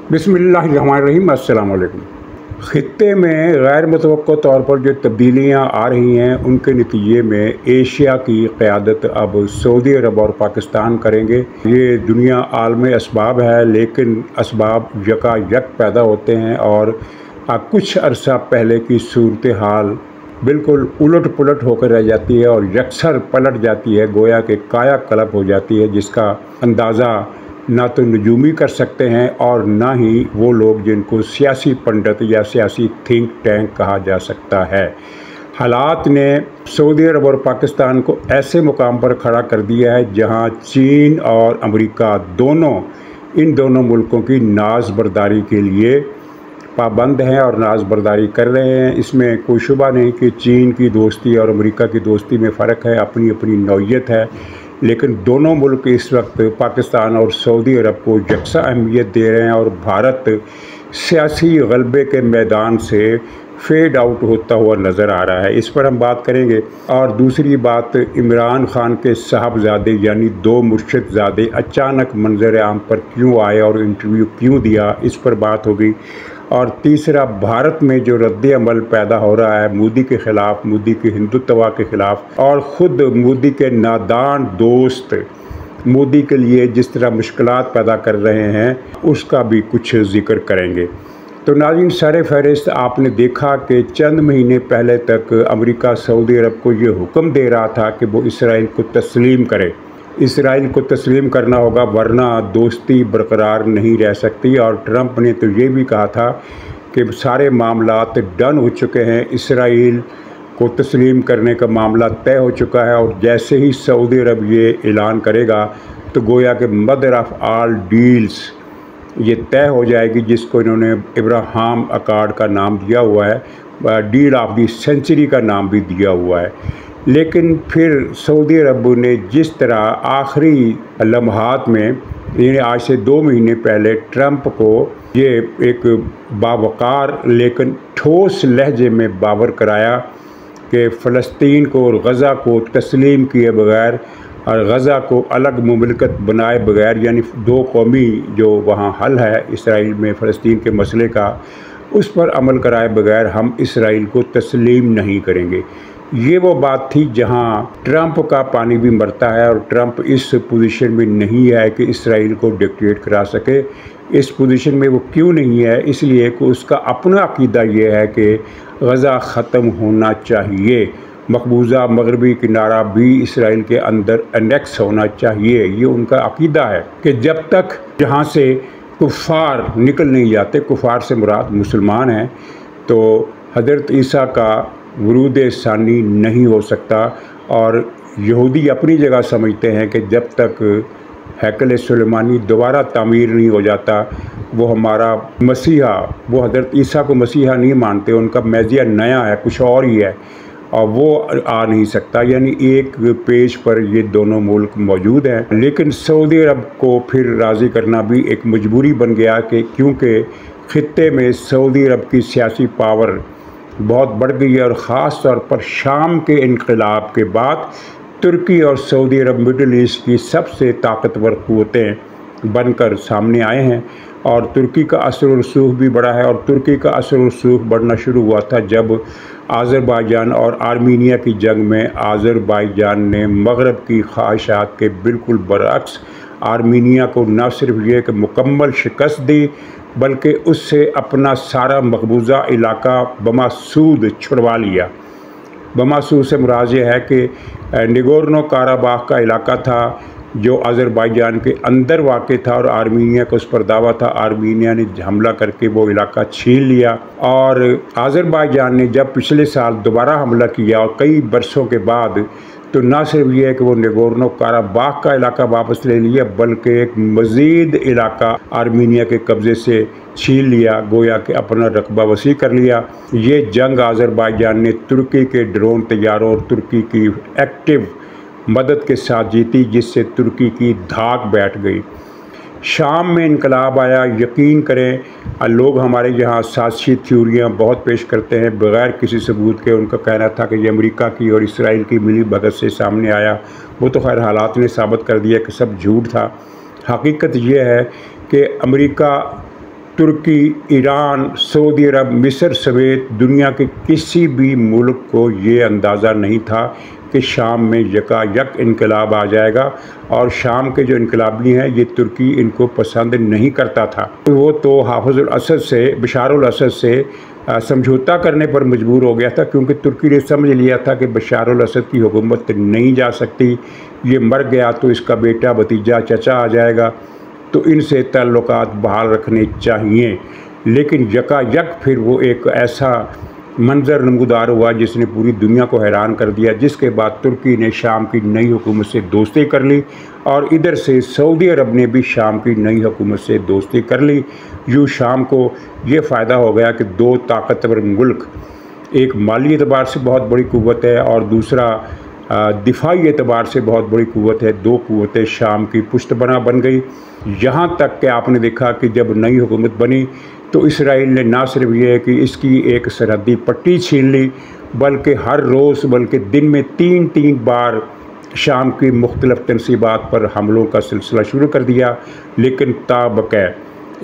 बिस्मिल्लाहिर्रहमानिर्रहीम। अस्सलाम वालेकुम। ख़ित्ते में गैर मुतवक्को तौर पर जो तब्दीलियाँ आ रही हैं, उनके नतीजे में एशिया की क़यादत अब सऊदी अरब और पाकिस्तान करेंगे। ये दुनिया आलम असबाब है, लेकिन असबाब यकायक पैदा होते हैं और कुछ अरसा पहले की सूरत हाल बिल्कुल उलट पुलट होकर रह जाती है और यकसर पलट जाती है, गोया कि काया कलप हो जाती है, जिसका अंदाज़ा ना तो नजूमी कर सकते हैं और ना ही वो लोग जिनको सियासी पंडित या सियासी थिंक टैंक कहा जा सकता है। हालात ने सऊदी अरब और पाकिस्तान को ऐसे मुकाम पर खड़ा कर दिया है जहां चीन और अमेरिका इन दोनों मुल्कों की नाज़बरदारी के लिए पाबंद हैं और नाज़बरदारी कर रहे हैं। इसमें कोई शुबा नहीं कि चीन की दोस्ती और अमेरिका की दोस्ती में फ़र्क है, अपनी अपनी नौइयत है, लेकिन दोनों मुल्क इस वक्त पाकिस्तान और सऊदी अरब को यकसा अहमियत दे रहे हैं और भारत सियासी गलबे के मैदान से फेड आउट होता हुआ नज़र आ रहा है। इस पर हम बात करेंगे। और दूसरी बात, इमरान खान के साहबजादे यानी दो मुर्शिदजादे अचानक मंजर आम पर क्यों आए और इंटरव्यू क्यों दिया, इस पर बात होगी। और तीसरा, भारत में जो रद्द अमल पैदा हो रहा है मोदी के ख़िलाफ़, मोदी के हिंदुत्व के ख़िलाफ़, और ख़ुद मोदी के नादान दोस्त मोदी के लिए जिस तरह मुश्किलात पैदा कर रहे हैं, उसका भी कुछ ज़िक्र करेंगे। तो नाज़रीन, सर फहरिस्त आपने देखा कि चंद महीने पहले तक अमेरिका सऊदी अरब को ये हुक्म दे रहा था कि वो इसराइल को तस्लीम करे, इसराइल को तस्लीम करना होगा वरना दोस्ती बरकरार नहीं रह सकती। और ट्रंप ने तो ये भी कहा था कि सारे मामलात डन हो चुके हैं, इसराइल को तस्लीम करने का मामला तय हो चुका है और जैसे ही सऊदी अरब ये ऐलान करेगा तो गोया के मदर ऑफ़ ऑल डील्स ये तय हो जाएगी, जिसको इन्होंने अब्राहम अकॉर्ड का नाम दिया हुआ है, डील ऑफ दी सेंचुरी का नाम भी दिया हुआ है। लेकिन फिर सऊदी अरब ने जिस तरह आखिरी लम्हात में, यानी आज से 2 महीने पहले, ट्रंप को ये एक बावकार लेकिन ठोस लहजे में बावर कराया कि फ़लस्तीन को और गज़ा को तस्लीम किए बगैर और गज़ा को अलग मुमलिकत बनाए बगैर, यानी 2 कौमी जो वहाँ हल है इसराइल में फ़लस्तीन के मसले का, उस पर अमल कराए बगैर हम इसराइल को तस्लीम नहीं करेंगे। ये वो बात थी जहाँ ट्रंप का पानी भी मरता है और ट्रंप इस पोजीशन में नहीं है कि इसराइल को डिक्टेट करा सके। इस पोजीशन में वो क्यों नहीं है? इसलिए कि उसका अपना अकीदा ये है कि गज़ा ख़त्म होना चाहिए, मकबूजा मगरबी किनारा भी इसराइल के अंदर अनेक्स होना चाहिए। ये उनका अकीदा है कि जब तक यहाँ से कुफ़ार निकल नहीं जाते, कुफ़ार से मुराद मुसलमान हैं, तो हज़रत ईसा का वरूद सानी नहीं हो सकता। और यहूदी अपनी जगह समझते हैं कि जब तक हैकल सुलेमानी दोबारा तामीर नहीं हो जाता, वो हमारा मसीहा, वो हज़रत ईसा को मसीहा नहीं मानते, उनका मैजिया नया है, कुछ और ही है और वो आ नहीं सकता। यानी एक पेज पर ये दोनों मुल्क मौजूद हैं। लेकिन सऊदी अरब को फिर राज़ी करना भी एक मजबूरी बन गया कि क्योंकि ख़ित्ते में सऊदी अरब की सियासी पावर बहुत बढ़ गई है और ख़ास तौर पर शाम के इनक़िलाब के बाद तुर्की और सऊदी अरब मिडल ईस्ट की सबसे ताकतवर क़ुव्वतें बनकर सामने आए हैं और तुर्की का असर और रसूख भी बढ़ा है। और तुर्की का असर और रसूख बढ़ना शुरू हुआ था जब आज़रबाईजान और आर्मीनिया की जंग में आज़रबाईजान ने मगरब की ख्वाहिशात के बिल्कुल बरअक्स आर्मीनिया को न सिर्फ ये कि मुकम्मल शिकस्त दी, बल्कि उससे अपना सारा मकबूजा इलाका बमासूद छुड़वा लिया। बमासूद से मुराद ये है कि निगोर्नो काराबाख का इलाका था जो आज़रबाईजान के अंदर वाक़ था और आर्मीनिया को उस पर दावा था। आर्मीनिया ने हमला करके वो इलाका छीन लिया और आज़रबाईजान ने जब पिछले साल दोबारा हमला किया और कई बरसों के बाद, तो ना सिर्फ ये है कि वो निगोर्नो काराबाख का इलाका वापस ले लिया, बल्कि एक मज़ीद इलाका आर्मीनिया के कब्ज़े से छीन लिया, गोया कि अपना रकबा वसी कर लिया। ये जंग आज़रबाईजान ने तुर्की के ड्रोन तैयारों और तुर्की की एक्टिव मदद के साथ जीती, जिससे तुर्की की धाक बैठ गई। शाम में इनकलाब आया। यकीन करें, लोग हमारे यहाँ साजिशी थ्योरियाँ बहुत पेश करते हैं बग़ैर किसी सबूत के। उनका कहना था कि ये अमेरिका की और इसराइल की मिली भगत से सामने आया। वो तो खैर हालात ने साबित कर दिया कि सब झूठ था। हकीकत ये है कि अमेरिका तुर्की, ईरान, सऊदी अरब, मिस्र समेत दुनिया के किसी भी मुल्क को ये अंदाज़ा नहीं था कि शाम में यकायक इनकलाब आ जाएगा। और शाम के जो इनकलाबी हैं ये तुर्की इनको पसंद नहीं करता था। वो तो हाफिज़ुल असद से, बशारुल असद से समझौता करने पर मजबूर हो गया था, क्योंकि तुर्की ने समझ लिया था कि बशारुल असद की हुकूमत नहीं जा सकती, ये मर गया तो इसका बेटा, भतीजा, चचा आ जाएगा, तो इनसे ताल्लुकात बहाल रखने चाहिए। लेकिन यकायक फिर वो एक ऐसा मंजर नमूदार हुआ जिसने पूरी दुनिया को हैरान कर दिया, जिसके बाद तुर्की ने शाम की नई हुकूमत से दोस्ती कर ली और इधर से सऊदी अरब ने भी शाम की नई हुकूमत से दोस्ती कर ली। यूँ शाम को ये फ़ायदा हो गया कि दो ताकतवर मुल्क, एक माली एतबार से बहुत बड़ी कुव्वत है और दूसरा दिफाई एतबार से बहुत बड़ी कुव्वत है, दो कुव्वतें शाम की पुश्तबना बन गई। यहाँ तक कि आपने देखा कि जब नई हुकूमत बनी तो इसराइल ने ना सिर्फ ये है कि इसकी एक सरहदी पट्टी छीन ली, बल्कि हर रोज़, बल्कि दिन में 3-3 बार शाम की मुख्तलिफ तनसीबात पर हमलों का सिलसिला शुरू कर दिया। लेकिन ताबक़ै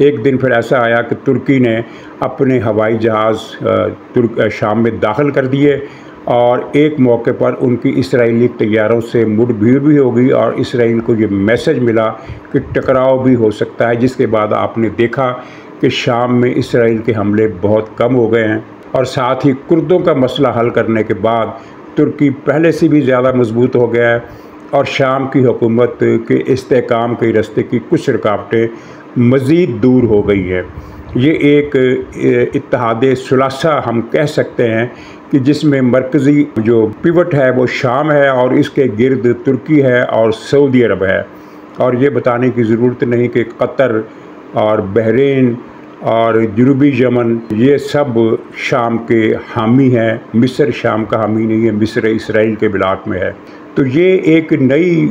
एक दिन फिर ऐसा आया कि तुर्की ने अपने हवाई जहाज़ शाम में दाखिल कर दिए और एक मौके पर उनकी इसराइली तैयारों से मुठभेड़ भी हो गई और इसराइल को ये मैसेज मिला कि टकराव भी हो सकता है, जिसके बाद आपने देखा कि शाम में इसराइल के हमले बहुत कम हो गए हैं। और साथ ही कुर्दों का मसला हल करने के बाद तुर्की पहले से भी ज़्यादा मजबूत हो गया है और शाम की हुकूमत के इस्तेहकाम के रास्ते की कुछ रुकावटें मज़ीद दूर हो गई है। ये एक इत्तेहाद सुलासा हम कह सकते हैं कि जिसमें मरकज़ी जो पिवट है वो शाम है और इसके गिर्द तुर्की है और सऊदी अरब है। और ये बताने की ज़रूरत नहीं कि कतर और बहरीन और जनूबी यमन ये सब शाम के हामी हैं। मिस्र शाम का हामी नहीं है, मिस्र इसराइल के ब्लाक में है। तो ये एक नई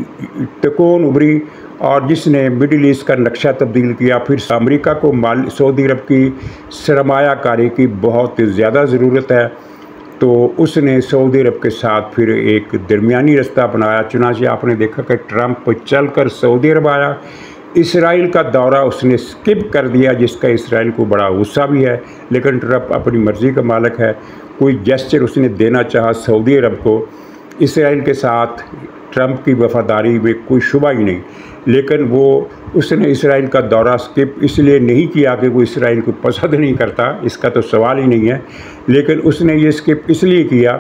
तकोन उभरी और जिसने मिडिल ईस्ट का नक्शा तब्दील किया। फिर अमेरिका को सऊदी अरब की सरमायाकारी की बहुत ज़्यादा ज़रूरत है, तो उसने सऊदी अरब के साथ फिर एक दरमियानी रास्ता अपनाया। चुनांचे आपने देखा कि ट्रंप चल कर सऊदी अरब आया, इसराइल का दौरा उसने स्किप कर दिया, जिसका इसराइल को बड़ा गुस्सा भी है। लेकिन ट्रंप अपनी मर्ज़ी का मालिक है, कोई जेस्चर उसने देना चाहा सऊदी अरब को। इसराइल के साथ ट्रंप की वफ़ादारी में कोई शुबा ही नहीं, लेकिन उसने इसराइल का दौरा स्किप इसलिए नहीं किया कि वो इसराइल को पसंद नहीं करता, इसका तो सवाल ही नहीं है। लेकिन उसने ये स्किप इसलिए किया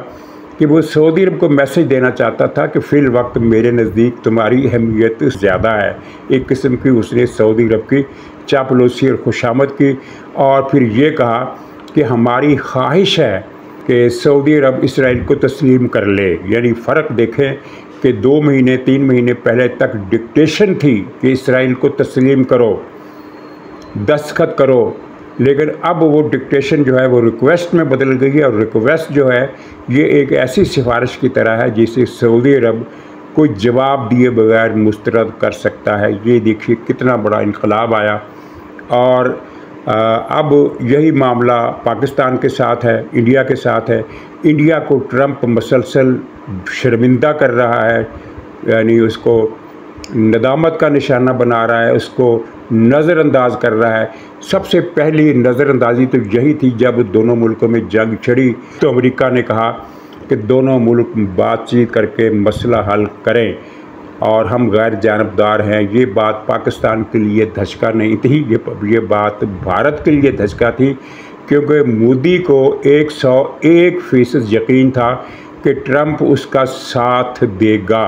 कि वो सऊदी अरब को मैसेज देना चाहता था कि फ़िल वक्त मेरे नज़दीक तुम्हारी अहमियत ज़्यादा है। एक किस्म की उसने सऊदी अरब की चापलूसी और खुशामद की और फिर ये कहा कि हमारी ख्वाहिश है कि सऊदी अरब इसराइल को तस्लीम कर ले। यानी फ़र्क देखें कि 2 महीने 3 महीने पहले तक डिक्टेशन थी कि इसराइल को तस्लीम करो, दस्तखत करो, लेकिन अब वो डिक्टेशन जो है वो रिक्वेस्ट में बदल गई है। और रिक्वेस्ट जो है ये एक ऐसी सिफारिश की तरह है जिसे सऊदी अरब कोई जवाब दिए बगैर मुस्तरद कर सकता है। ये देखिए कितना बड़ा इनकलाब आया। और अब यही मामला पाकिस्तान के साथ है, इंडिया के साथ है। इंडिया को ट्रंप मसलसल शर्मिंदा कर रहा है, यानी उसको नदामत का निशाना बना रहा है, उसको नज़रअंदाज कर रहा है। सबसे पहली नज़रअंदाजी तो यही थी जब दोनों मुल्कों में जंग छिड़ी, तो अमेरिका ने कहा कि दोनों मुल्क बातचीत करके मसला हल करें और हम गैर जानबदार हैं। ये बात पाकिस्तान के लिए धचका नहीं थी, ये बात भारत के लिए धचका थी, क्योंकि मोदी को 101% यकीन था कि ट्रंप उसका साथ देगा,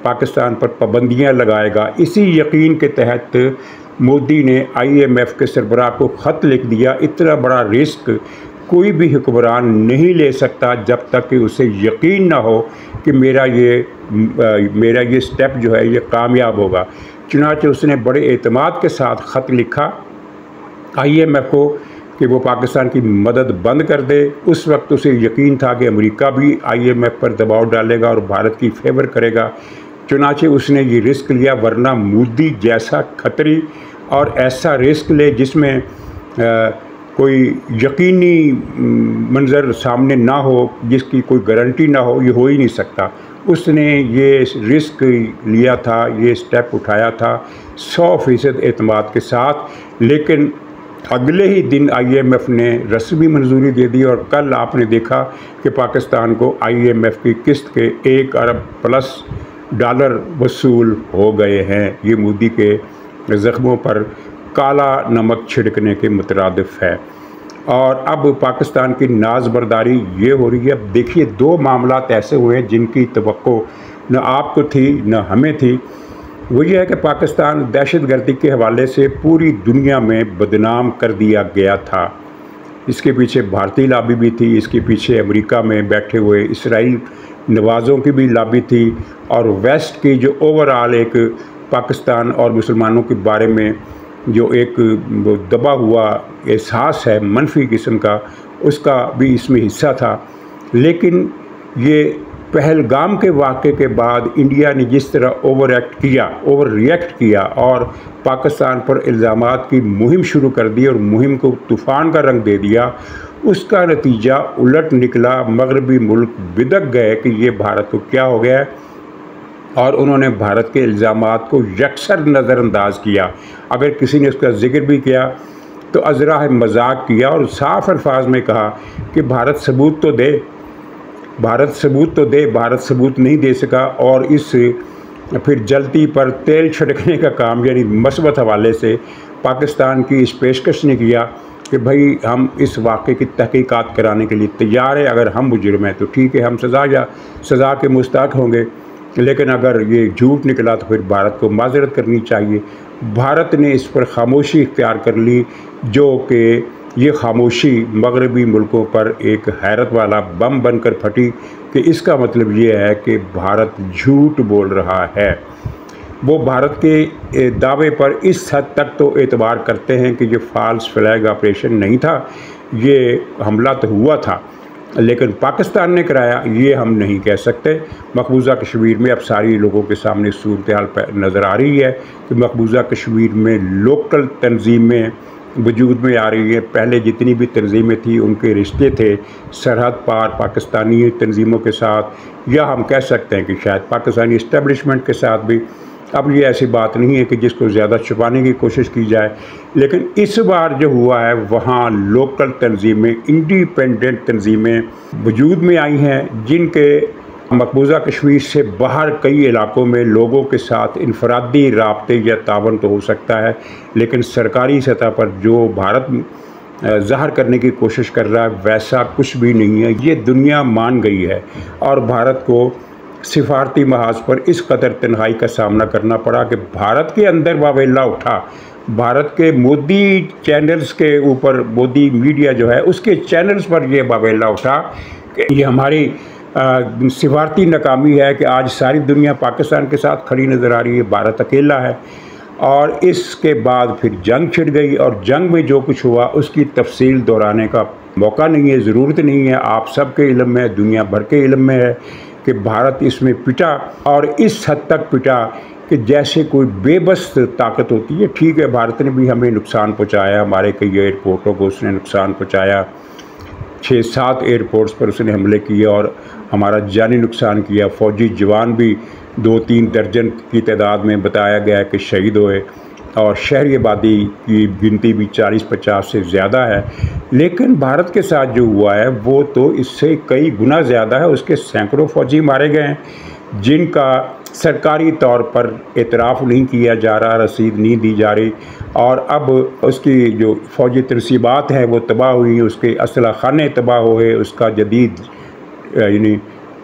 पाकिस्तान पर पाबंदियां लगाएगा। इसी यकीन के तहत मोदी ने IMF के सरबराह को ख़त लिख दिया। इतना बड़ा रिस्क कोई भी हुक्मरान नहीं ले सकता जब तक कि उसे यकीन ना हो कि मेरा ये स्टेप जो है ये कामयाब होगा। चुनांचे उसने बड़े एतमाद के साथ ख़त लिखा IMF को कि वो पाकिस्तान की मदद बंद कर दे। उस वक्त उसे यकीन था कि अमेरिका भी IMF पर दबाव डालेगा और भारत की फेवर करेगा। चुनांचे उसने ये रिस्क लिया, वरना मोदी जैसा खतरी और ऐसा रिस्क ले जिसमें कोई यकीनी मंजर सामने ना हो, जिसकी कोई गारंटी ना हो, ये हो ही नहीं सकता। उसने ये रिस्क लिया था, ये स्टेप उठाया था 100% एतमाद के साथ। लेकिन अगले ही दिन IMF ने रस्मी मंजूरी दे दी और कल आपने देखा कि पाकिस्तान को IMF की किस्त के $1 अरब वसूल हो गए हैं। ये मोदी के ज़ख्मों पर काला नमक छिड़कने के मुतरादिफ है। और अब पाकिस्तान की नाज़बरदारी ये हो रही है। अब देखिए, 2 मामलात ऐसे हुए जिनकी तवक्को न आपको थी न हमें थी। वो ये है कि पाकिस्तान दहशतगर्दी के हवाले से पूरी दुनिया में बदनाम कर दिया गया था। इसके पीछे भारतीय लॉबी भी थी, इसके पीछे अमेरिका में बैठे हुए इसराइल नवाज़ों की भी लॉबी थी, और वेस्ट की जो ओवरऑल एक पाकिस्तान और मुसलमानों के बारे में जो एक दबा हुआ एहसास है मनफी किस्म का, उसका भी इसमें हिस्सा था। लेकिन ये पहलगाम के वाक़े के बाद इंडिया ने जिस तरह ओवर रिएक्ट किया और पाकिस्तान पर इल्ज़ामात की मुहिम शुरू कर दी और मुहिम को तूफ़ान का रंग दे दिया, उसका नतीजा उलट निकला। मगरबी मुल्क बिदक गए कि ये भारत को क्या हो गया है, और उन्होंने भारत के इल्ज़ामात को यकसर नज़रअंदाज किया। अगर किसी ने उसका जिक्र भी किया तो अज़रा मजाक किया और साफ अल्फाज में कहा कि भारत सबूत तो दे, भारत सबूत नहीं दे सका। और इस फिर जलती पर तेल छिड़कने का काम, यानी मस्बत हवाले से पाकिस्तान की इस पेशकश ने किया कि भाई हम इस वाक़े की तहकीकात कराने के लिए तैयार है। अगर हम मुजरिम हैं तो ठीक है, हम सज़ा के मुस्तहक होंगे, लेकिन अगर ये झूठ निकला तो फिर भारत को माज़रत करनी चाहिए। भारत ने इस पर खामोशी इख्तियार कर ली, जो कि ये खामोशी मगरबी मुल्कों पर एक हैरत वाला बम बनकर फटी कि इसका मतलब ये है कि भारत झूठ बोल रहा है। वो भारत के दावे पर इस हद तक तो एतबार करते हैं कि ये फॉल्स फ्लैग ऑपरेशन नहीं था, ये हमला तो हुआ था लेकिन पाकिस्तान ने कराया, ये हम नहीं कह सकते। मकबूजा कश्मीर में अब सारी लोगों के सामने सूरत हाल नज़र आ रही है कि मकबूजा कश्मीर में लोकल तंजीमें वजूद में आ रही है। पहले जितनी भी तंजीमें थी उनके रिश्ते थे सरहद पार पाकिस्तानी तंजीमों के साथ, या हम कह सकते हैं कि शायद पाकिस्तानी इस्टेब्लिशमेंट के साथ भी। अब ये ऐसी बात नहीं है कि जिसको ज़्यादा छुपाने की कोशिश की जाए, लेकिन इस बार जो हुआ है वहाँ लोकल तंजीमें, इंडिपेंडेंट तंजीमें वजूद में आई हैं, जिनके मकबूजा कश्मीर से बाहर कई इलाकों में लोगों के साथ इनफरादी राब्ते या तावन तो हो सकता है, लेकिन सरकारी सतह पर जो भारत ज़ाहिर करने की कोशिश कर रहा है वैसा कुछ भी नहीं है। ये दुनिया मान गई है और भारत को सिफारती महाज पर इस कदर तन्हाई का सामना करना पड़ा कि भारत के अंदर वावेला उठा। भारत के मोदी चैनल्स के ऊपर, मोदी मीडिया जो है उसके चैनल्स पर यह वावेला उठा कि ये हमारी सिफारती नाकामी है कि आज सारी दुनिया पाकिस्तान के साथ खड़ी नज़र आ रही है, भारत अकेला है। और इसके बाद फिर जंग छिड़ गई और जंग में जो कुछ हुआ उसकी तफसील दोहराने का मौका नहीं है, ज़रूरत नहीं है। आप सबके इल्म में, दुनिया भर के इल्म में है कि भारत इसमें पिटा, और इस हद तक पिटा कि जैसे कोई बेबस ताकत होती है। ठीक है, भारत ने भी हमें नुकसान पहुँचाया, हमारे कई एयरपोर्टों को उसने नुकसान पहुँचाया, 6-7 एयरपोर्ट्स पर उसने हमले किए और हमारा जानी नुकसान किया। फ़ौजी जवान भी 2-3 दर्जन की तादाद में बताया गया है कि शहीद हुए, और शहरी आबादी की गिनती भी 40-50 से ज़्यादा है। लेकिन भारत के साथ जो हुआ है वो तो इससे कई गुना ज़्यादा है। उसके सैकड़ों फ़ौजी मारे गए हैं जिनका सरकारी तौर पर एतराफ़ नहीं किया जा रहा, रसीद नहीं दी जा रही, और अब उसकी जो फ़ौजी तनसीबात हैं वो तबाह हुई, उसके असला खाने तबाह हुए, उसका जदीद यानी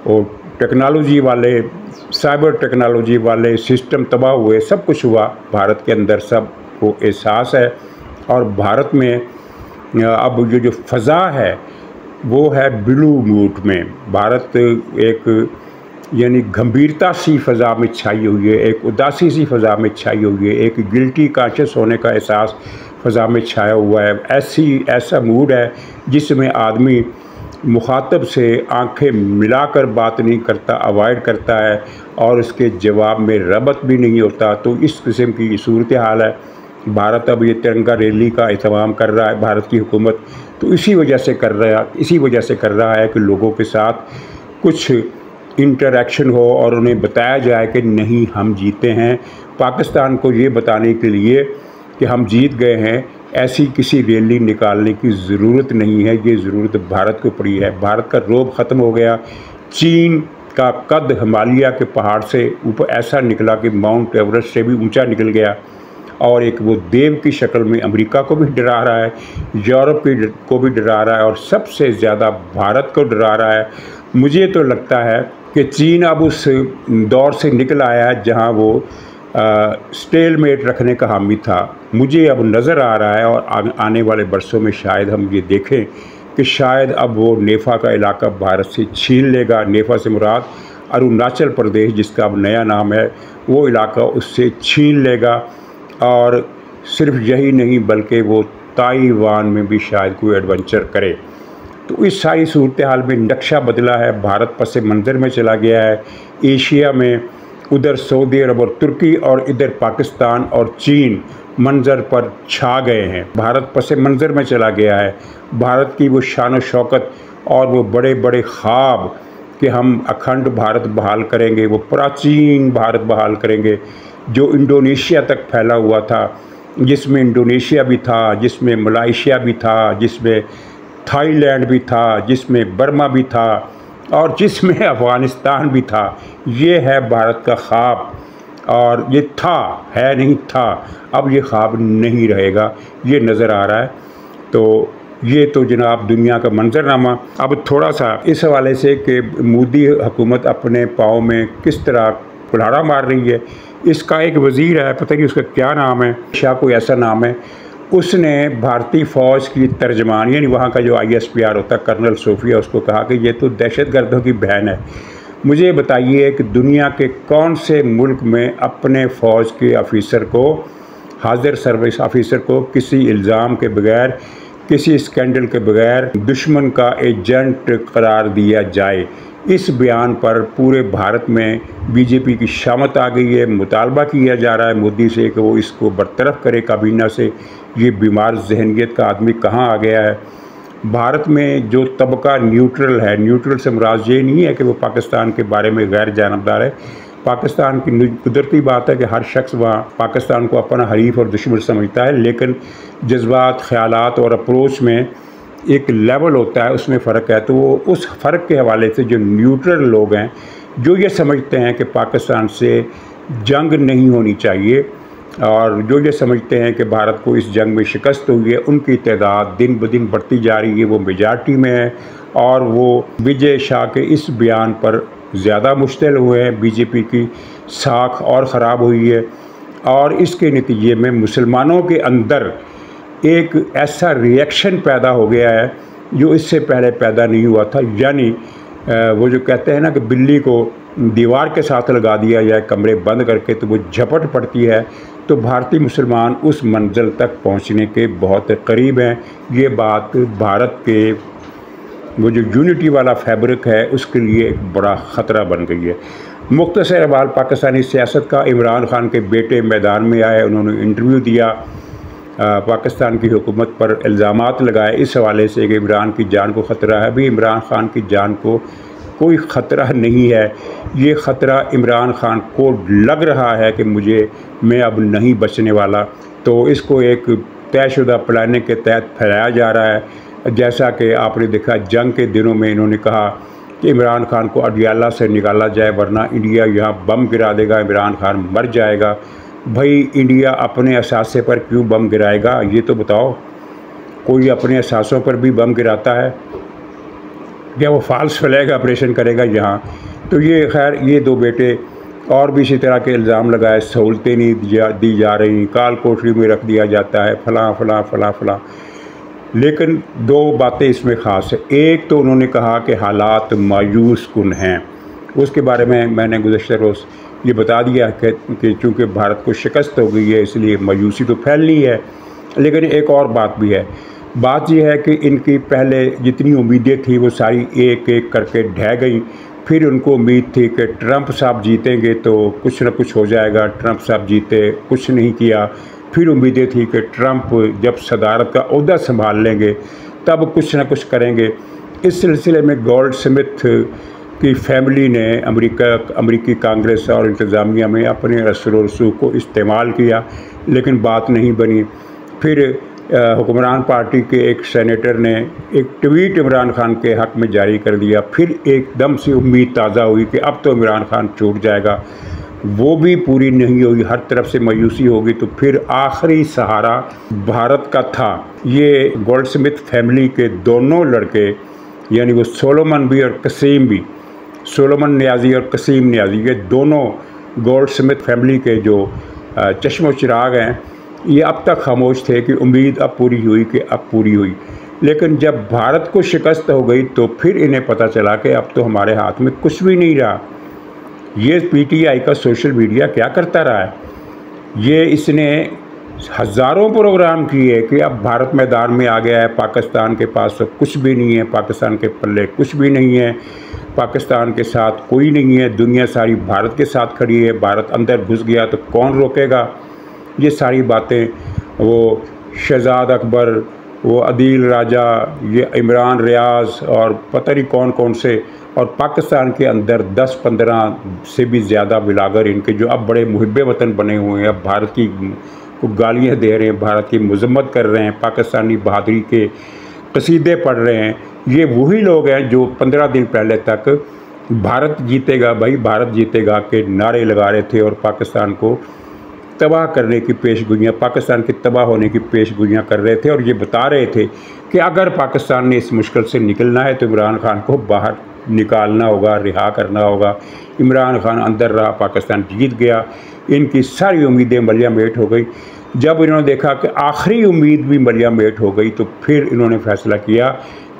वो टेक्नोलॉजी वाले, साइबर टेक्नोलॉजी वाले सिस्टम तबाह हुए। सब कुछ हुआ भारत के अंदर, सब को एहसास है। और भारत में अब जो फ़ज़ा है वो है ब्लू मूड में। भारत एक यानी गंभीरता सी फ़ज़ा में छाई हुई है, एक उदासी सी फ़ज़ा में छाई हुई है, एक गिल्टी कॉन्शियस होने का एहसास फ़ज़ा में छाया हुआ है। ऐसा मूड है जिसमें आदमी मुखातब से आंखें मिलाकर बात नहीं करता, अवॉइड करता है, और उसके जवाब में रबत भी नहीं होता। तो इस किस्म की सूरत हाल है। भारत अब ये तिरंगा रैली का एहतमाम कर रहा है, भारत की हुकूमत तो इसी वजह से कर रहा है कि लोगों के साथ कुछ इंटरेक्शन हो और उन्हें बताया जाए कि नहीं, हम जीते हैं। पाकिस्तान को ये बताने के लिए कि हम जीत गए हैं, ऐसी किसी रैली निकालने की ज़रूरत नहीं है। ये ज़रूरत भारत को पड़ी है। भारत का रौब ख़त्म हो गया। चीन का कद हिमालय के पहाड़ से ऊपर ऐसा निकला कि माउंट एवरेस्ट से भी ऊंचा निकल गया, और एक वो देव की शक्ल में अमेरिका को भी डरा रहा है, यूरोप को भी डरा रहा है, और सबसे ज़्यादा भारत को डरा रहा है। मुझे तो लगता है कि चीन अब उस दौर से निकल आया है जहाँ वो स्टेलमेट रखने का हामी था। मुझे अब नज़र आ रहा है, और आने वाले बरसों में शायद हम ये देखें कि शायद अब वो नेफा का इलाका भारत से छीन लेगा। नेफा से मुराद अरुणाचल प्रदेश, जिसका अब नया नाम है, वो इलाका उससे छीन लेगा। और सिर्फ यही नहीं बल्कि वो ताइवान में भी शायद कोई एडवेंचर करे। तो इस सारी सूरत हाल में नक्शा बदला है। भारत पस मंज़र में चला गया है। एशिया में उधर सऊदी अरब और तुर्की, और इधर पाकिस्तान और चीन मंज़र पर छा गए हैं। भारत पस मंज़र में चला गया है। भारत की वो शान व शौकत और वो बड़े बड़े ख्वाब कि हम अखंड भारत बहाल करेंगे, वो प्राचीन भारत बहाल करेंगे जो इंडोनेशिया तक फैला हुआ था, जिसमें इंडोनेशिया भी था, जिसमें मलेशिया भी था, जिसमें थाईलैंड भी था, जिसमें बर्मा भी था, और जिसमें अफ़गानिस्तान भी था। ये है भारत का ख्वाब, और ये था, है नहीं था। अब ये ख्वाब नहीं रहेगा, ये नज़र आ रहा है। तो ये तो जनाब दुनिया का मंजरनामा। अब थोड़ा सा इस हवाले से कि मोदी हुकूमत अपने पाँव में किस तरह कुल्हाड़ा मार रही है। इसका एक वज़ीर है, पता नहीं उसका क्या नाम है, शायद कोई ऐसा नाम है, उसने भारतीय फ़ौज की तर्जमान, यानी वहाँ का जो ISPR होता है, कर्नल सोफिया, उसको कहा कि ये तो दहशतगर्दों की बहन है। मुझे बताइए कि दुनिया के कौन से मुल्क में अपने फ़ौज के ऑफिसर को, हाजिर सर्विस ऑफिसर को, किसी इल्ज़ाम के बगैर, किसी स्कैंडल के बगैर दुश्मन का एजेंट करार दिया जाए। इस बयान पर पूरे भारत में बीजेपी की शामत आ गई है। मुतालबा किया जा रहा है मोदी से कि वो इसको बरतरफ करे काबीना से। ये बीमार जहनीत का आदमी कहाँ आ गया है। भारत में जो तबका न्यूट्रल है, न्यूट्रल से मुराद ये नहीं है कि वो पाकिस्तान के बारे में गैर जानबदार है। पाकिस्तान की कुदरती बात है कि हर शख्स वहाँ पाकिस्तान को अपना हरीफ और दुश्मन समझता है, लेकिन जज्बात, ख्यालात और अप्रोच में एक लेवल होता है, उसमें फ़र्क है। तो वो उस फ़र्क के हवाले से जो न्यूट्रल लोग हैं, जो ये समझते हैं कि पाकिस्तान से जंग नहीं होनी चाहिए, और जो ये समझते हैं कि भारत को इस जंग में शिकस्त हुई है, उनकी तादाद दिन ब दिन बढ़ती जा रही है। वो मेजॉरिटी में है, और वो विजय शाह के इस बयान पर ज़्यादा मुश्तिल हुए हैं। बीजेपी की साख और ख़राब हुई है, और इसके नतीजे में मुसलमानों के अंदर एक ऐसा रिएक्शन पैदा हो गया है जो इससे पहले पैदा नहीं हुआ था। यानी वो जो कहते हैं ना कि बिल्ली को दीवार के साथ लगा दिया जाए कमरे बंद करके तो वो झपट पड़ती है, तो भारतीय मुसलमान उस मंजिल तक पहुंचने के बहुत करीब हैं। ये बात भारत के वो जो यूनिटी वाला फैब्रिक है उसके लिए एक बड़ा ख़तरा बन गई है। मुख्तसर अहवाल पाकिस्तानी सियासत का, इमरान खान के बेटे मैदान में आए, उन्होंने इंटरव्यू दिया, पाकिस्तान की हुकूमत पर इल्ज़ामात लगाए इस हवाले से कि इमरान की जान को ख़तरा है। भी इमरान खान की जान को कोई ख़तरा नहीं है। ये ख़तरा इमरान खान को लग रहा है कि मैं अब नहीं बचने वाला, तो इसको एक तयशुदा प्लानिंग के तहत फैलाया जा रहा है। जैसा कि आपने देखा जंग के दिनों में इन्होंने कहा कि इमरान खान को अडियाला से निकाला जाए वरना इंडिया यहाँ बम गिरा देगा, इमरान खान मर जाएगा। भाई इंडिया अपने असासे पर क्यों बम गिराएगा, ये तो बताओ। कोई अपने असासों पर भी बम गिराता है क्या? वो फॉल्स फ्लैग ऑपरेशन करेगा यहाँ? तो ये खैर ये दो बेटे और भी इसी तरह के इल्ज़ाम लगाए, सहूलतें नहीं दी जा रही, काल कोठरी में रख दिया जाता है, फलां फलां फलां फलां। लेकिन दो बातें इसमें ख़ास है। एक तो उन्होंने कहा कि हालात मायूस कुन हैं, उसके बारे में मैंने गुज़श्ता रोज़ ये बता दिया कि चूँकि भारत को शिकस्त हो गई है इसलिए मायूसी तो फैलनी है। लेकिन एक और बात भी है। बात यह है कि इनकी पहले जितनी उम्मीदें थी वो सारी एक एक करके ढह गई। फिर उनको उम्मीद थी कि ट्रंप साहब जीतेंगे तो कुछ न कुछ हो जाएगा, ट्रंप साहब जीते, कुछ नहीं किया। फिर उम्मीदें थी कि ट्रंप जब सदारत का ओहदा संभाल लेंगे तब कुछ न कुछ करेंगे। इस सिलसिले में गोल्ड स्मिथ की फैमिली ने अमेरिकी कांग्रेस और इंतज़ामिया में अपने असर व रसूख को इस्तेमाल किया, लेकिन बात नहीं बनी। फिर हुक्मरान पार्टी के एक सेनेटर ने एक ट्वीट इमरान खान के हक़ में जारी कर दिया। फिर एकदम से उम्मीद ताज़ा हुई कि अब तो इमरान खान छूट जाएगा, वो भी पूरी नहीं हुई, हर तरफ से मायूसी होगी। तो फिर आखिरी सहारा भारत का था। ये गोल्डस्मिथ फैमिली के दोनों लड़के, यानी वो सोलोमन भी और कसीम भी, सोलोमन नियाज़ी और कसीम नियाज़ी, ये दोनों गोल्डस्मिथ फैमिली के जो चश्मो चिराग हैं, ये अब तक खामोश थे कि उम्मीद अब पूरी हुई कि अब पूरी हुई। लेकिन जब भारत को शिकस्त हो गई तो फिर इन्हें पता चला कि अब तो हमारे हाथ में कुछ भी नहीं रहा। ये पीटीआई का सोशल मीडिया क्या करता रहा है? ये इसने हज़ारों प्रोग्राम किए कि अब भारत मैदान में आ गया है, पाकिस्तान के पास तो कुछ भी नहीं है, पाकिस्तान के पल्ले कुछ भी नहीं है, पाकिस्तान के साथ कोई नहीं है, दुनिया सारी भारत के साथ खड़ी है, भारत अंदर घुस गया तो कौन रोकेगा। ये सारी बातें वो शहजाद अकबर, वो अदील राजा, ये इमरान रियाज और पता नहीं कौन कौन से, और पाकिस्तान के अंदर 10-15 से भी ज़्यादा बिलागर इनके जो अब बड़े मुहिब्बे वतन बने हुए हैं, अब भारत की को गालियाँ दे रहे हैं, भारत की मजम्मत कर रहे हैं, पाकिस्तानी बहादुरी के कसीदे पढ़ रहे हैं। ये वही लोग हैं जो 15 दिन पहले तक भारत जीतेगा भाई, भारत जीतेगा के नारे लगा रहे थे और पाकिस्तान को तबाह करने की पेशगोइयाँ, पाकिस्तान के तबाह होने की पेशगोइयाँ कर रहे थे। और ये बता रहे थे कि अगर पाकिस्तान ने इस मुश्किल से निकलना है तो इमरान खान को बाहर निकालना होगा, रिहा करना होगा। इमरान खान अंदर रहा, पाकिस्तान जीत गया। इनकी सारी उम्मीदें मलिया मेट हो गई। जब इन्होंने देखा कि आखिरी उम्मीद भी मलिया मेट हो गई तो फिर इन्होंने फैसला किया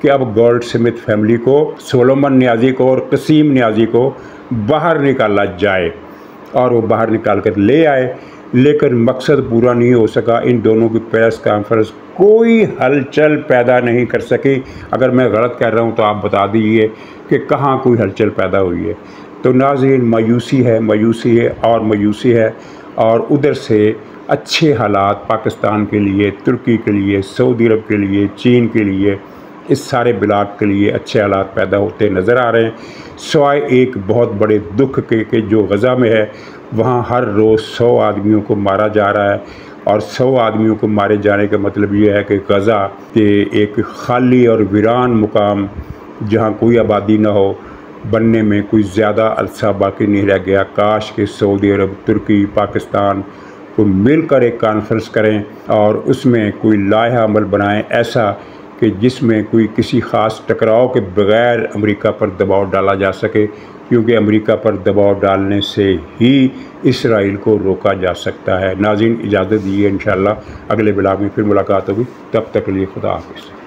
कि अब गोल्डस्मिथ फैमिली को, सोलोमन नियाज़ी को और कसीम नियाज़ी को बाहर निकाला जाए। और वो बाहर निकाल कर ले आए, लेकिन मकसद पूरा नहीं हो सका। इन दोनों की प्रेस कॉन्फ्रेंस कोई हलचल पैदा नहीं कर सकी। अगर मैं गलत कह रहा हूँ तो आप बता दीजिए कि कहाँ कोई हलचल पैदा हुई है। तो नाज़रीन, मायूसी है, मायूसी है और मायूसी है। और उधर से अच्छे हालात पाकिस्तान के लिए, तुर्की के लिए, सऊदी अरब के लिए, चीन के लिए, इस सारे ब्लॉक के लिए अच्छे हालात पैदा होते नज़र आ रहे हैं। सिवाय एक बहुत बड़े दुख के जो गज़ा में है, वहाँ हर रोज़ 100 आदमियों को मारा जा रहा है। और 100 आदमियों को मारे जाने का मतलब ये है कि गज़ा के एक खाली और वीरान मुकाम, जहाँ कोई आबादी ना हो, बनने में कोई ज़्यादा अरसा बाकी नहीं रह गया। काश के सऊदी अरब, तुर्की, पाकिस्तान को मिलकर एक कॉन्फ्रेंस करें और उसमें कोई लाहा अमल बनाएं ऐसा कि जिसमें कोई किसी ख़ास टकराव के बग़ैर अमेरिका पर दबाव डाला जा सके, क्योंकि अमेरिका पर दबाव डालने से ही इसराइल को रोका जा सकता है। नाज़रीन, इजाज़त दीजिए, इंशाअल्लाह अगले ब्लॉग में फिर मुलाकात होगी। तब तक के लिए खुदा हाफ़िज़।